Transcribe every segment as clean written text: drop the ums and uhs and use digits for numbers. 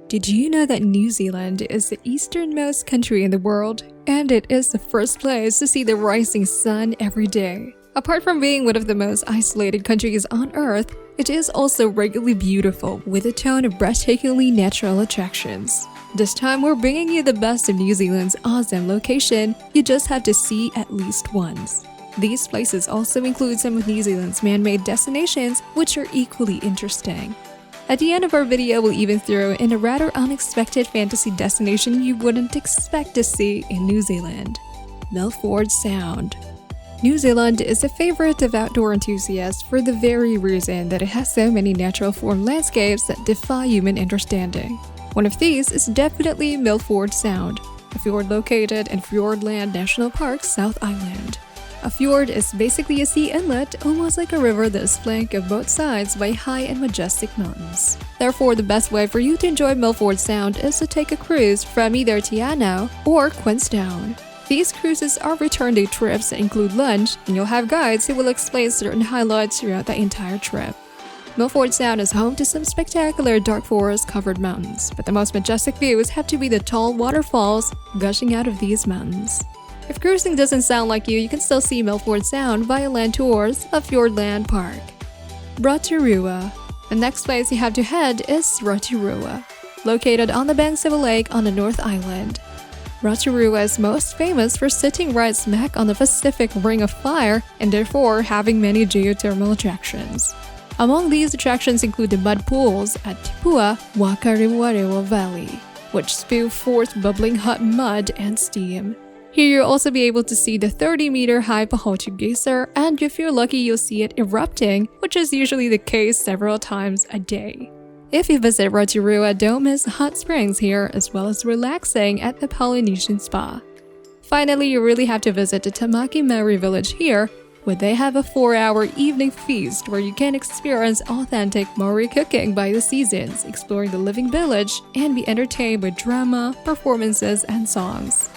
Did you know that New Zealand is the easternmost country in the world? And it is the first place to see the rising sun every day. Apart from being one of the most isolated countries on Earth, it is also regularly beautiful with a ton of breathtakingly natural attractions. This time we're bringing you the best of New Zealand's awesome location you just have to see at least once. These places also include some of New Zealand's man-made destinations, which are equally interesting. At the end of our video, we'll even throw in a rather unexpected fantasy destination you wouldn't expect to see in New Zealand: Milford Sound. New Zealand is a favorite of outdoor enthusiasts for the very reason that it has so many natural formed landscapes that defy human understanding. One of these is definitely Milford Sound, a fjord located in Fiordland National Park, South Island. A fjord is basically a sea inlet, almost like a river that is flanked on both sides by high and majestic mountains. Therefore, the best way for you to enjoy Milford Sound is to take a cruise from either Te Anau or Queenstown. These cruises are return-day trips that include lunch, and you'll have guides who will explain certain highlights throughout the entire trip. Milford Sound is home to some spectacular dark forest-covered mountains, but the most majestic views have to be the tall waterfalls gushing out of these mountains. If cruising doesn't sound like you can still see Milford Sound via land tours of Fiordland Park. Rotorua. The next place you have to head is Rotorua, located on the banks of a lake on the North Island. Rotorua is most famous for sitting right smack on the Pacific Ring of Fire and therefore having many geothermal attractions. Among these attractions include the mud pools at Tipua Wakarewarewa Valley, which spew forth bubbling hot mud and steam. Here you'll also be able to see the 30-meter high Pahotu Geyser, and if you're lucky you'll see it erupting, which is usually the case several times a day. If you visit Rotorua, don't miss hot springs here, as well as relaxing at the Polynesian Spa. Finally, you really have to visit the Tamaki Maori village here, where they have a 4-hour evening feast where you can experience authentic Maori cooking by the seasons, exploring the living village, and be entertained with drama, performances, and songs.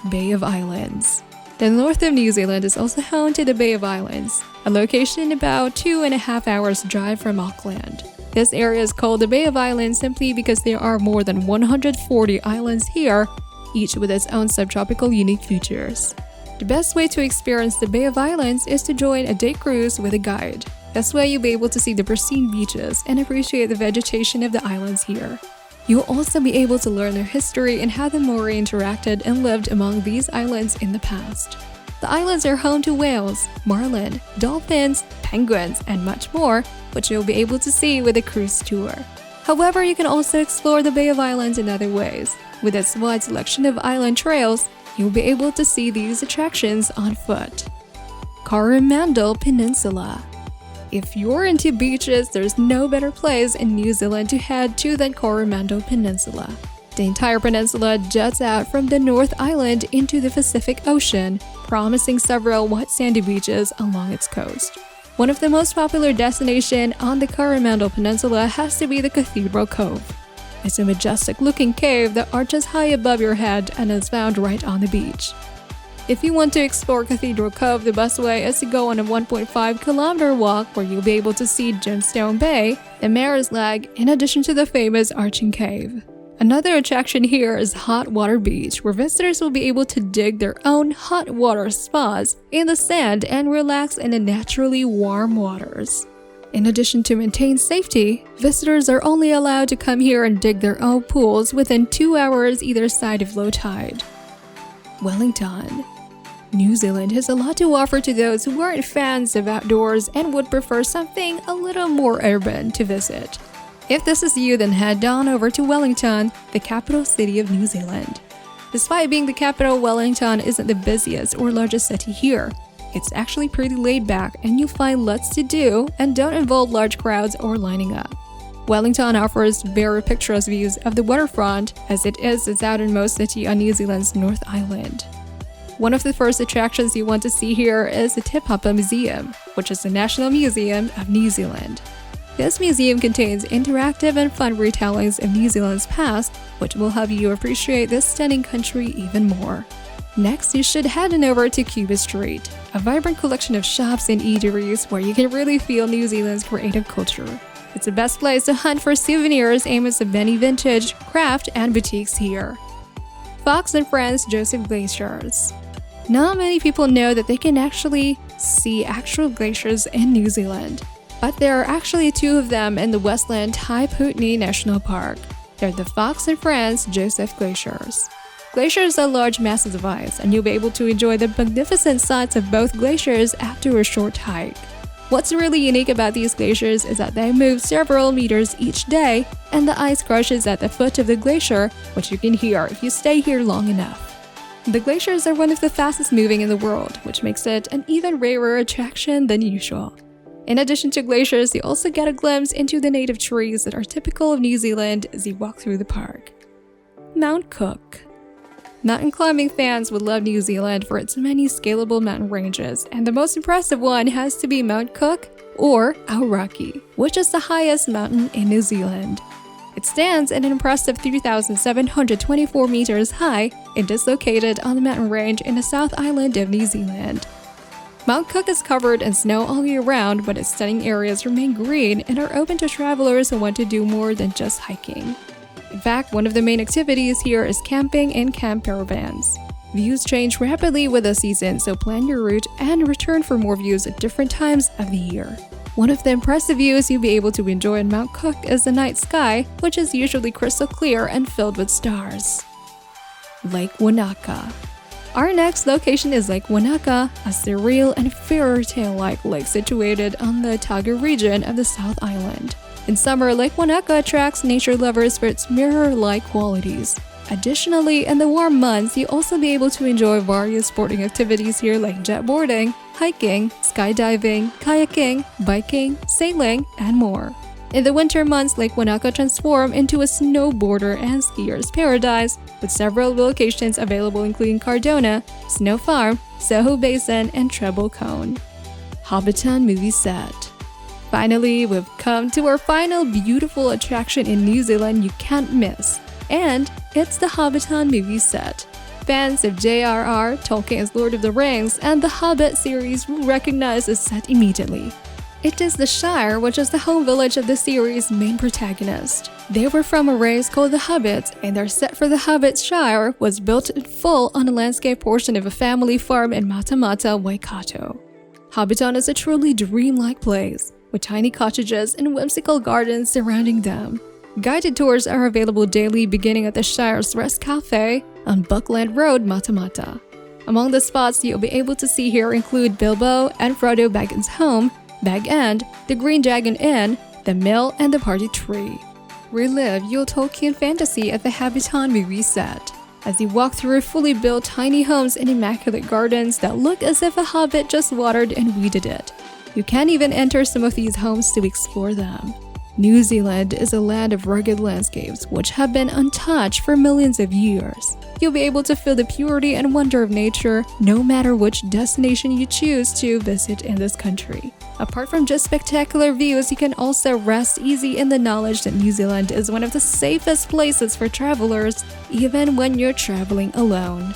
Bay of Islands. The north of New Zealand is also home to the Bay of Islands, a location about 2.5 hours drive from Auckland. This area is called the Bay of Islands simply because there are more than 140 islands here, each with its own subtropical unique features. The best way to experience the Bay of Islands is to join a day cruise with a guide. This way you'll be able to see the pristine beaches and appreciate the vegetation of the islands here. You'll also be able to learn their history and how the Maori interacted and lived among these islands in the past. The islands are home to whales, marlin, dolphins, penguins, and much more, which you'll be able to see with a cruise tour. However, you can also explore the Bay of Islands in other ways. With its wide selection of island trails, you'll be able to see these attractions on foot. Coromandel Peninsula. If you're into beaches, there's no better place in New Zealand to head to than Coromandel Peninsula. The entire peninsula juts out from the North Island into the Pacific Ocean, promising several white sandy beaches along its coast. One of the most popular destinations on the Coromandel Peninsula has to be the Cathedral Cove. It's a majestic-looking cave that arches high above your head and is found right on the beach. If you want to explore Cathedral Cove, the best way is to go on a 1.5-kilometer walk where you'll be able to see Gemstone Bay, the Mare's Leg, in addition to the famous Arching Cave. Another attraction here is Hot Water Beach, where visitors will be able to dig their own hot water spas in the sand and relax in the naturally warm waters. In addition to maintain safety, visitors are only allowed to come here and dig their own pools within 2 hours either side of low tide. Wellington. New Zealand has a lot to offer to those who aren't fans of outdoors and would prefer something a little more urban to visit. If this is you, then head on over to Wellington, the capital city of New Zealand. Despite being the capital, Wellington isn't the busiest or largest city here. It's actually pretty laid back and you'll find lots to do and don't involve large crowds or lining up. Wellington offers very picturesque views of the waterfront as it is the southernmost city on New Zealand's North Island. One of the first attractions you want to see here is the Te Papa Museum, which is the National Museum of New Zealand. This museum contains interactive and fun retellings of New Zealand's past, which will help you appreciate this stunning country even more. Next, you should head on over to Cuba Street, a vibrant collection of shops and eateries where you can really feel New Zealand's creative culture. It's the best place to hunt for souvenirs aimed at many vintage, craft, and boutiques here. Fox and Friends Joseph Glaciers. Not many people know that they can actually see actual glaciers in New Zealand, but there are actually two of them in the Westland Taiputni National Park. They're the Fox and Friends Joseph Glaciers. Glaciers are large masses of ice, and you'll be able to enjoy the magnificent sights of both glaciers after a short hike. What's really unique about these glaciers is that they move several meters each day, and the ice crushes at the foot of the glacier, which you can hear if you stay here long enough. The glaciers are one of the fastest moving in the world, which makes it an even rarer attraction than usual. In addition to glaciers, you also get a glimpse into the native trees that are typical of New Zealand as you walk through the park. Mount Cook. Mountain climbing fans would love New Zealand for its many scalable mountain ranges, and the most impressive one has to be Mount Cook, or Aoraki, which is the highest mountain in New Zealand. It stands at an impressive 3,724 meters high and is located on the mountain range in the South Island of New Zealand. Mount Cook is covered in snow all year round, but its stunning areas remain green and are open to travelers who want to do more than just hiking. In fact, one of the main activities here is camping in camp caravans. Views change rapidly with the season, so plan your route and return for more views at different times of the year. One of the impressive views you'll be able to enjoy in Mount Cook is the night sky, which is usually crystal clear and filled with stars. Lake Wanaka. Our next location is Lake Wanaka, a surreal and fairy tale-like lake situated on the Otago region of the South Island. In summer, Lake Wanaka attracts nature lovers for its mirror-like qualities. Additionally, in the warm months, you'll also be able to enjoy various sporting activities here like jetboarding, hiking, skydiving, kayaking, biking, sailing, and more. In the winter months, Lake Wanaka transforms into a snowboarder and skier's paradise, with several locations available including Cardona, Snow Farm, Soho Basin, and Treble Cone. Hobbiton Movie Set. Finally, we've come to our final beautiful attraction in New Zealand you can't miss, and it's the Hobbiton movie set. Fans of J.R.R. Tolkien's Lord of the Rings and the Hobbit series will recognize this set immediately. It is the Shire, which is the home village of the series' main protagonist. They were from a race called the Hobbits, and their set for the Hobbit Shire was built in full on a landscape portion of a family farm in Matamata, Waikato. Hobbiton is a truly dreamlike place, with tiny cottages and whimsical gardens surrounding them. Guided tours are available daily beginning at the Shire's Rest Cafe on Buckland Road, Matamata. Among the spots you'll be able to see here include Bilbo and Frodo Baggins' home, Bag End, the Green Dragon Inn, the Mill, and the Party Tree. Relive your Tolkien fantasy at the Hobbiton movie set, as you walk through fully built tiny homes and immaculate gardens that look as if a hobbit just watered and weeded it. You can even enter some of these homes to explore them. New Zealand is a land of rugged landscapes which have been untouched for millions of years. You'll be able to feel the purity and wonder of nature no matter which destination you choose to visit in this country. Apart from just spectacular views, you can also rest easy in the knowledge that New Zealand is one of the safest places for travelers, even when you're traveling alone.